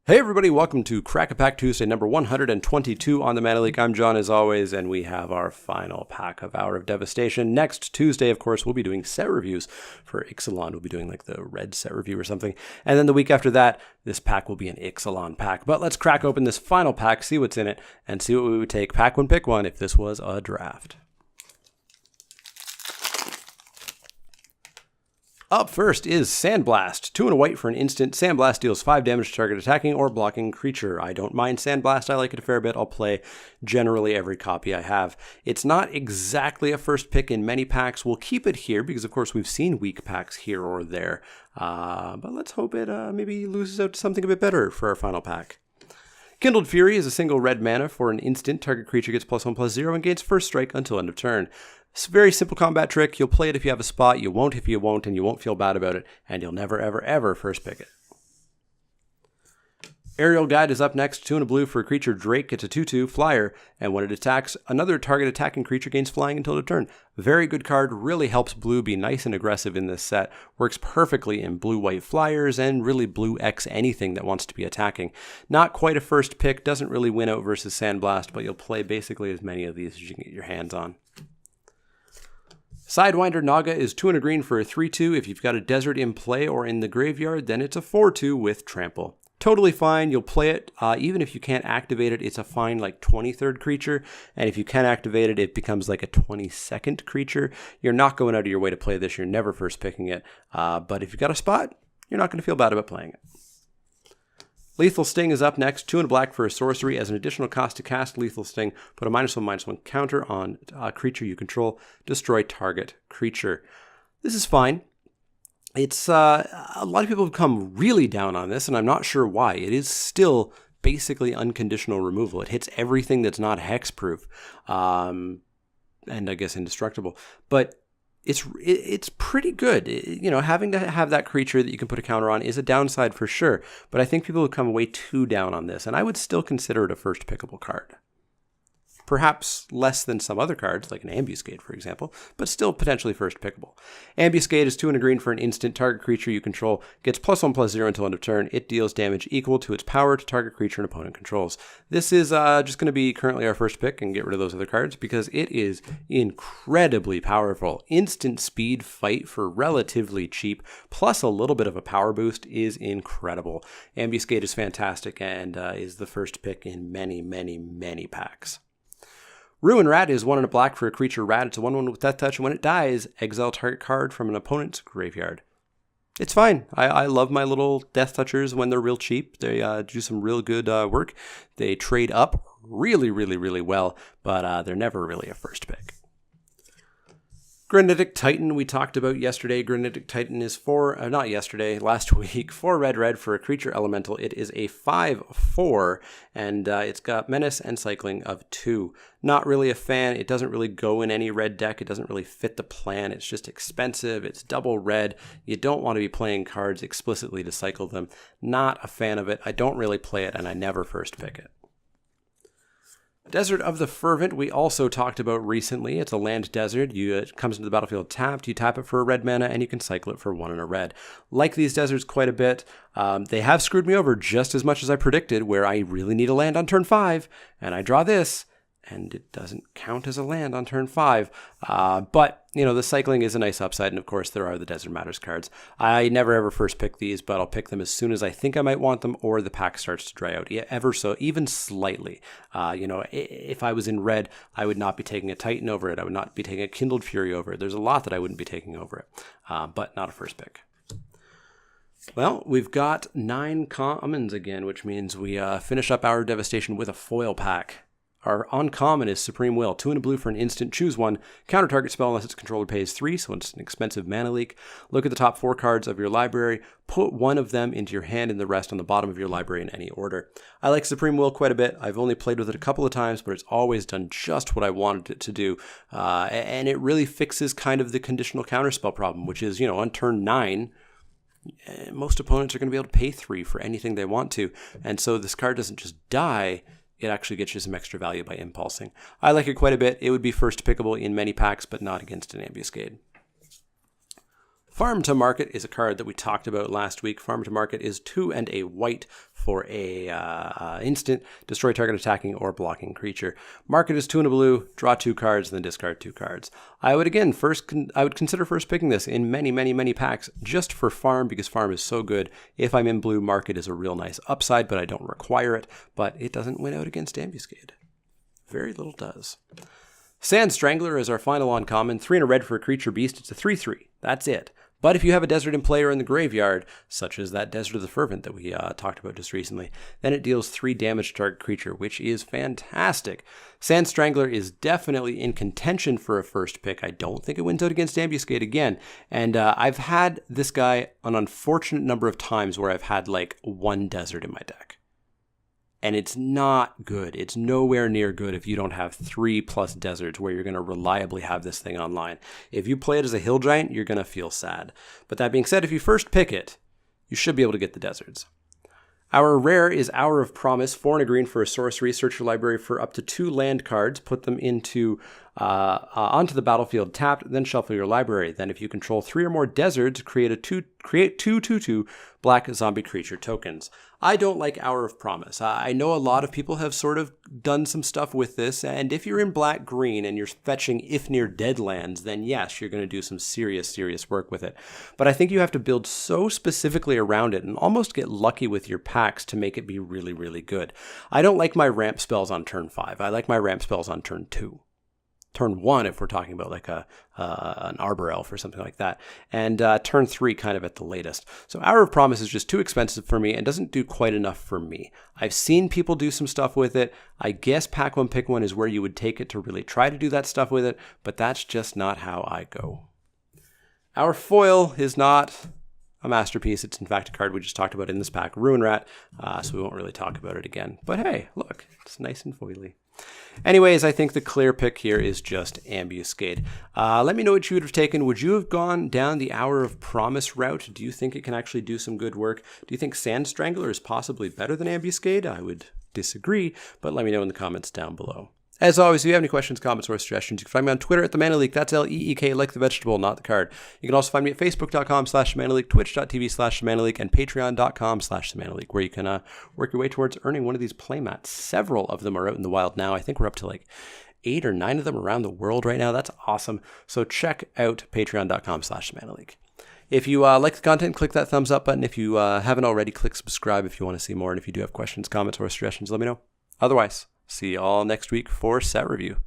Hey everybody, welcome to Crack-A-Pack Tuesday, number 122 on the Mana League. I'm John as always, and we have our final pack of Hour of Devastation. Next Tuesday, of course, we'll be doing set reviews for Ixalan. We'll be doing like the red set review or something. And then the week after that, this pack will be an Ixalan pack. But let's crack open this final pack, see what's in it, and see what we would take pack one, pick one if this was a draft. Up first is Sandblast. 2 and a white for an instant. Sandblast deals 5 damage to target attacking or blocking creature. I don't mind Sandblast. I like it a fair bit. I'll play generally every copy I have. It's not exactly a first pick in many packs. We'll keep it here because, of course, we've seen weak packs here or there. But let's hope it maybe loses out to something a bit better for our final pack. Kindled Fury is a single red mana for an instant. Target creature gets +1/+0 and gains first strike until end of turn. It's a very simple combat trick. You'll play it if you have a spot, you won't if you won't, and you won't feel bad about it, and you'll never, ever, ever first pick it. Aerial Guide is up next. 2 and a blue for a creature. Drake gets a 2/2 flyer, and when it attacks, another target attacking creature gains flying until the turn. Very good card. Really helps blue be nice and aggressive in this set. Works perfectly in blue-white flyers and really blue X anything that wants to be attacking. Not quite a first pick. Doesn't really win out versus Sandblast, but you'll play basically as many of these as you can get your hands on. Sidewinder Naga is 2 and a green for a 3/2. If you've got a desert in play or in the graveyard, then it's a 4/2 with trample. Totally fine. You'll play it. Even if you can't activate it, it's a fine like 23rd creature. And if you can activate it, it becomes like a 22nd creature. You're not going out of your way to play this. You're never first picking it. But if you've got a spot, you're not going to feel bad about playing it. Lethal Sting is up next. 2 and a black for a sorcery. As an additional cost to cast Lethal Sting, put a -1/-1 counter on a creature you control. Destroy target creature. This is fine. It's a lot of people have come really down on this, and I'm not sure why. It is still basically unconditional removal. It hits everything that's not hexproof, and I guess indestructible. But it's pretty good. You know, having to have that creature that you can put a counter on is a downside for sure, but I think people have come way too down on this, and I would still consider it a first pickable card. Perhaps less than some other cards, like an Ambuscade, for example, but still potentially first pickable. Ambuscade is 2 and a green for an instant. Target creature you control gets +1/+0 until end of turn. It deals damage equal to its power to target creature an opponent controls. This is just going to be currently our first pick and get rid of those other cards because it is incredibly powerful. Instant speed fight for relatively cheap, plus a little bit of a power boost is incredible. Ambuscade is fantastic and is the first pick in many, many, many packs. Ruin Rat is 1 and a black for a creature rat. It's a 1/1 with Death Touch, and when it dies, exile target card from an opponent's graveyard. It's fine. I love my little Death Touchers when they're real cheap. They do some real good work. They trade up really, really, really well, but they're never really a first pick. Granitic Titan we talked about yesterday. Granitic Titan is last week, 4 red for a creature elemental. It is a 5/4, and it's got menace and cycling of 2. Not really a fan. It doesn't really go in any red deck. It doesn't really fit the plan. It's just expensive. It's double red. You don't want to be playing cards explicitly to cycle them. Not a fan of it. I don't really play it, and I never first pick it. Desert of the Fervent we also talked about recently. It's a land desert. It comes into the battlefield tapped. You tap it for a red mana and you can cycle it for 1 and a red. Like these deserts quite a bit. They have screwed me over just as much as I predicted, where I really need a land on turn 5 and I draw this and it doesn't count as a land on turn 5. But, you know, the cycling is a nice upside, and of course there are the Desert Matters cards. I never ever first pick these, but I'll pick them as soon as I think I might want them or the pack starts to dry out, ever so, even slightly. You know, if I was in red, I would not be taking a Titan over it. I would not be taking a Kindled Fury over it. There's a lot that I wouldn't be taking over it, but not a first pick. Well, we've got 9 commons again, which means we finish up our Devastation with a foil pack. Our uncommon is Supreme Will. 2 and a blue for an instant. Choose 1. Counter target spell unless its controller pays 3, so it's an expensive mana leak. Look at the top 4 cards of your library. Put 1 of them into your hand and the rest on the bottom of your library in any order. I like Supreme Will quite a bit. I've only played with it a couple of times, but it's always done just what I wanted it to do. And it really fixes kind of the conditional counterspell problem, which is, you know, on turn 9, most opponents are going to be able to pay 3 for anything they want to. And so this card doesn't just die. It actually gets you some extra value by impulsing. I like it quite a bit. It would be first pickable in many packs, but not against an Ambuscade. Farm to Market is a card that we talked about last week. Farm to Market is 2 and a white for a instant, destroy target attacking or blocking creature. Market is 2 and a blue, draw 2 cards, then discard 2 cards. I would consider first picking this in many packs just for farm, because farm is so good. If I'm in blue, Market is a real nice upside, but I don't require it. But it doesn't win out against Ambuscade. Very little does. Sand Strangler is our final uncommon. 3 and a red for a creature beast. It's a 3/3. That's it. But if you have a Desert in play or in the graveyard, such as that Desert of the Fervent that we talked about just recently, then it deals 3 damage to target creature, which is fantastic. Sand Strangler is definitely in contention for a first pick. I don't think it wins out against Ambuscade again. And I've had this guy an unfortunate number of times where I've had like 1 Desert in my deck. And it's not good. It's nowhere near good if you don't have 3+ deserts where you're going to reliably have this thing online. If you play it as a hill giant, you're going to feel sad. But that being said, if you first pick it, you should be able to get the deserts. Our rare is Hour of Promise, 4 and a green for a sorcery. Search your library for up to 2 land cards, put them into onto the battlefield tapped, then shuffle your library. Then if you control 3 or more deserts, create 2/2 black zombie creature tokens. I don't like Hour of Promise. I know a lot of people have sort of done some stuff with this, and if you're in black-green and you're fetching if near dead lands, then yes, you're going to do some serious work with it. But I think you have to build so specifically around it and almost get lucky with your packs to make it be really good. I don't like my ramp spells on turn 5. I like my ramp spells on turn 2. Turn 1 if we're talking about like an Arbor Elf or something like that, and turn 3 kind of at the latest. So Hour of Promise is just too expensive for me and doesn't do quite enough for me. I've seen people do some stuff with it. I guess Pack 1 Pick 1 is where you would take it to really try to do that stuff with it, but that's just not how I go. Our foil is not a masterpiece. It's in fact a card we just talked about in this pack, Ruin Rat, so we won't really talk about it again. But hey, look, it's nice and foily. Anyways, I think the clear pick here is just Ambuscade. Let me know what you would have taken. Would you have gone down the Hour of Promise route? Do you think it can actually do some good work? Do you think Sand Strangler is possibly better than Ambuscade? I would disagree, but let me know in the comments down below. As always, if you have any questions, comments, or suggestions, you can find me on Twitter at TheManaLeak. That's L-E-E-K, like the vegetable, not the card. You can also find me at Facebook.com/TheManaLeak, Twitch.tv/TheManaLeak, and Patreon.com/TheManaLeak, where you can work your way towards earning one of these playmats. Several of them are out in the wild now. I think we're up to like 8 or 9 of them around the world right now. That's awesome. So check out Patreon.com/TheManaLeak. If you like the content, click that thumbs up button. If you haven't already, click subscribe if you want to see more. And if you do have questions, comments, or suggestions, let me know. Otherwise, see you all next week for set review.